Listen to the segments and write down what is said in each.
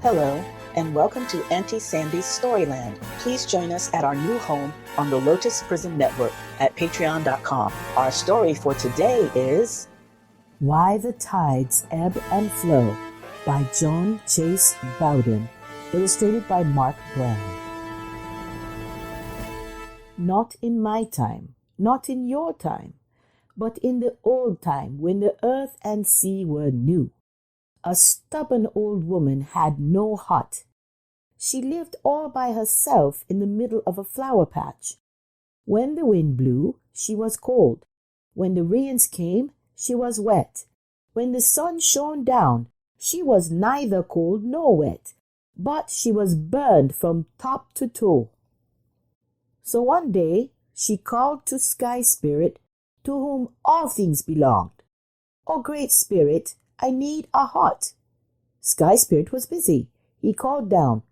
Hello, and welcome to Auntie Sandy's Storyland. Please join us at our new home on the Lotus Prison Network at patreon.com. Our story for today is Why the Tides Ebb and Flow by John Chase Bowden, illustrated by Mark Brown. Not in my time, not in your time, but in the old time when the earth and sea were new. A stubborn old woman had no hut. She lived all by herself in the middle of a flower patch. When the wind blew, she was cold. When the rains came, she was wet. When the sun shone down, she was neither cold nor wet, but she was burned from top to toe. So one day she called to Sky Spirit, to whom all things belonged. "O Great Spirit, I need a hut." Sky Spirit was busy. He called down,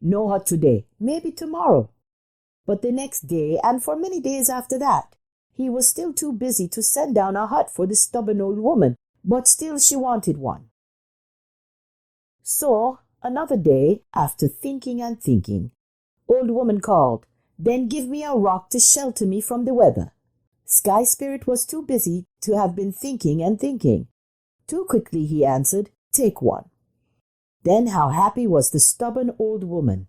"No hut today, maybe tomorrow." But the next day, and for many days after that, he was still too busy to send down a hut for the stubborn old woman, but still she wanted one. So, another day, after thinking and thinking, old woman called, "Then give me a rock to shelter me from the weather." Sky Spirit was too busy to have been thinking and thinking. Too quickly he answered, "Take one." Then how happy was the stubborn old woman.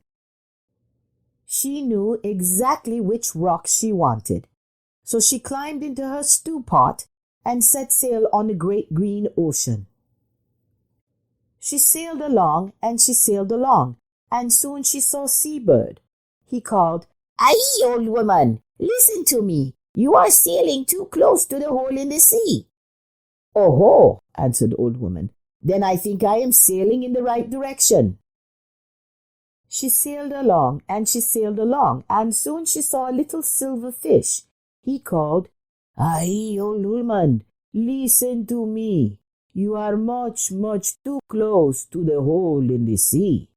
She knew exactly which rock she wanted. So she climbed into her stew pot and set sail on the great green ocean. She sailed along and she sailed along, and soon she saw Seabird. He called, "Aye, old woman, listen to me. You are sailing too close to the hole in the sea." "Oh-ho," answered the old woman. "Then I think I am sailing in the right direction." She sailed along, and she sailed along, and soon she saw a little silver fish. He called, "Aye, old woman, listen to me. You are much, much too close to the hole in the sea."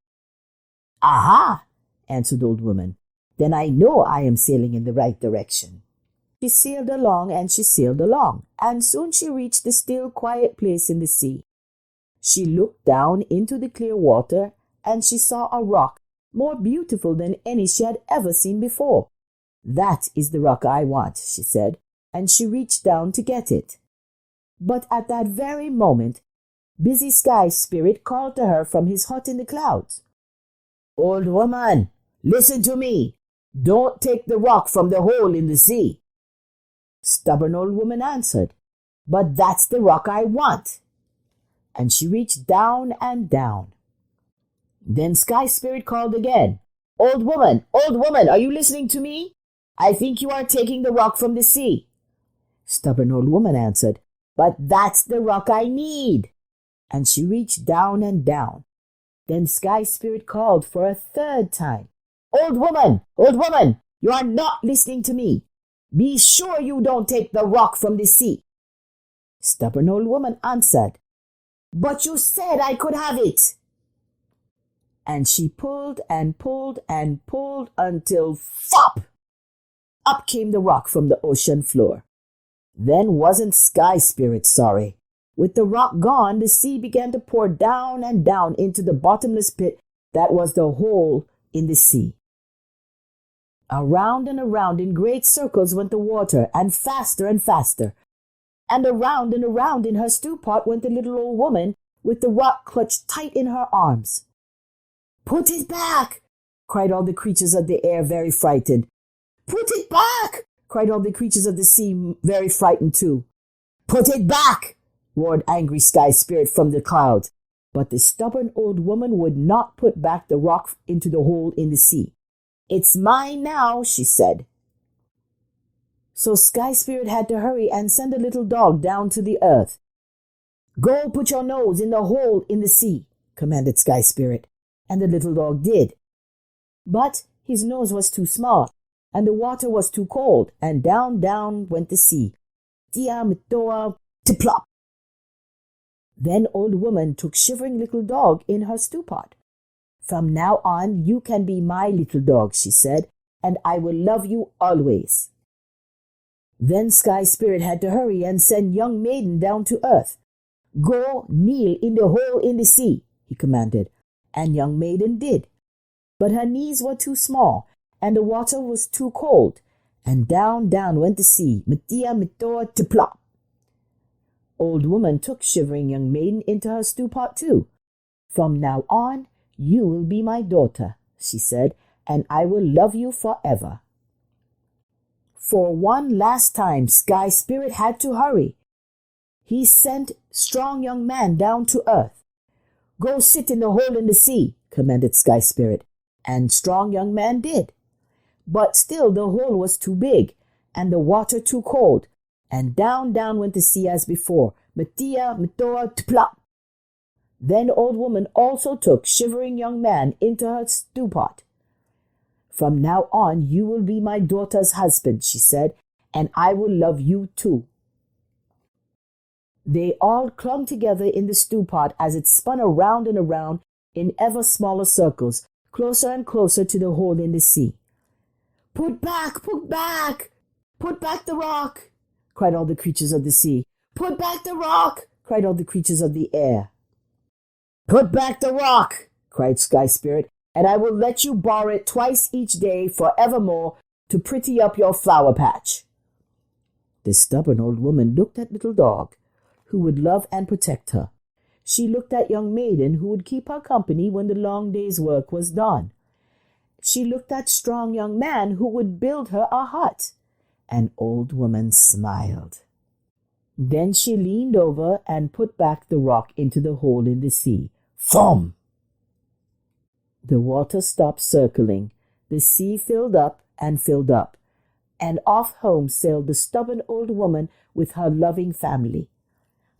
"Aha," answered the old woman. "Then I know I am sailing in the right direction." She sailed along and she sailed along, and soon she reached the still, quiet place in the sea. She looked down into the clear water, and she saw a rock more beautiful than any she had ever seen before. "That is the rock I want," she said, and she reached down to get it. But at that very moment, busy Sky Spirit called to her from his hut in the clouds. "Old woman, listen to me. Don't take the rock from the hole in the sea." Stubborn old woman answered, "But that's the rock I want." And she reached down and down. Then Sky Spirit called again, old woman, are you listening to me? I think you are taking the rock from the sea." Stubborn old woman answered, "But that's the rock I need." And she reached down and down. Then Sky Spirit called for a third time, old woman, you are not listening to me. Be sure you don't take the rock from the sea." Stubborn old woman answered, "But you said I could have it." And she pulled and pulled and pulled until flop! Up came the rock from the ocean floor. Then wasn't Sky Spirit sorry. With the rock gone, the sea began to pour down and down into the bottomless pit that was the hole in the sea. Around and around in great circles went the water, and faster and faster. And around in her stew pot went the little old woman with the rock clutched tight in her arms. "Put it back!" cried all the creatures of the air, very frightened. "Put it back!" cried all the creatures of the sea, very frightened too. "Put it back!" roared angry Sky Spirit from the clouds. But the stubborn old woman would not put back the rock into the hole in the sea. "It's mine now," she said. So Sky Spirit had to hurry and send a little dog down to the earth. "Go put your nose in the hole in the sea," commanded Sky Spirit, and the little dog did. But his nose was too small, and the water was too cold, and down, down went the sea. Tia-mitoa, tiplop. Then old woman took shivering little dog in her stew pot. "From now on, you can be my little dog," she said, "and I will love you always." Then Sky Spirit had to hurry and send young maiden down to earth. "Go kneel in the hole in the sea," he commanded, and young maiden did. But her knees were too small, and the water was too cold, and down, down went the sea, Mattia Mitoa Tiplop. Old woman took shivering young maiden into her stew pot too. From now on, you will be my daughter, she said, and I will love you forever. For one last time, Sky Spirit had to hurry. He sent strong young man down to earth. Go sit in the hole in the sea, commanded Sky Spirit, and strong young man did. But still the hole was too big, and the water too cold, and down, down went the sea as before, Mattia Mitoa Tplop. Then old woman also took shivering young man into her stew pot. From now on you will be my daughter's husband, she said, and I will love you too. They all clung together in the stew pot as it spun around and around in ever smaller circles, closer and closer to the hole in the sea. Put back the rock, cried all the creatures of the sea. Put back the rock, cried all the creatures of the air. Put back the rock, cried Sky Spirit, and I will let you borrow it twice each day forevermore to pretty up your flower patch. The stubborn old woman looked at Little Dog, who would love and protect her. She looked at young maiden, who would keep her company when the long day's work was done. She looked at strong young man, who would build her a hut. And old woman smiled. Then she leaned over and put back the rock into the hole in the sea. Thump! The water stopped circling. The sea filled up, and off home sailed the stubborn old woman with her loving family.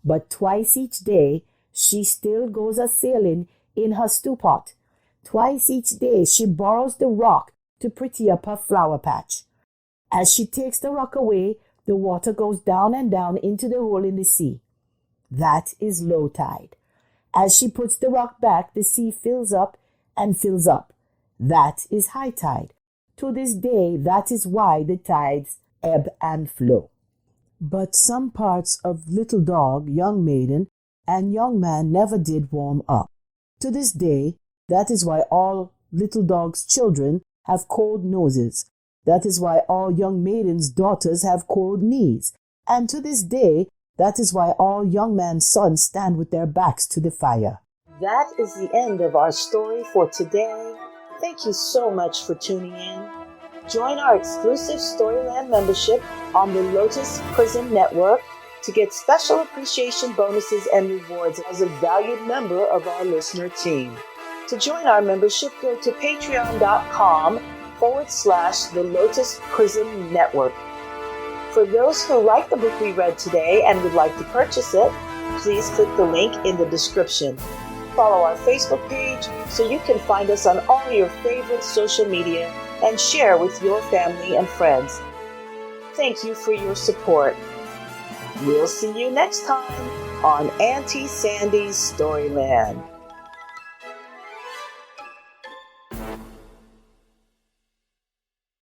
But twice each day she still goes a-sailing in her stew pot. Twice each day she borrows the rock to pretty up her flower patch. As she takes the rock away, the water goes down and down into the hole in the sea. That is low tide. As she puts the rock back, the sea fills up and fills up. That is high tide. To this day, that is why the tides ebb and flow. But some parts of Little Dog, young maiden, and young man never did warm up. To this day, that is why all Little Dog's children have cold noses. That is why all young maiden's daughters have cold knees. And to this day, that is why all young man's sons stand with their backs to the fire. That is the end of our story for today. Thank you so much for tuning in. Join our exclusive Storyland membership on the Lotus Prism Network to get special appreciation bonuses and rewards as a valued member of our listener team. To join our membership, go to patreon.com/the Lotus Prism Network. For those who like the book we read today and would like to purchase it, please click the link in the description. Follow our Facebook page so you can find us on all your favorite social media and share with your family and friends. Thank you for your support. We'll see you next time on Auntie Sandy's Storyland.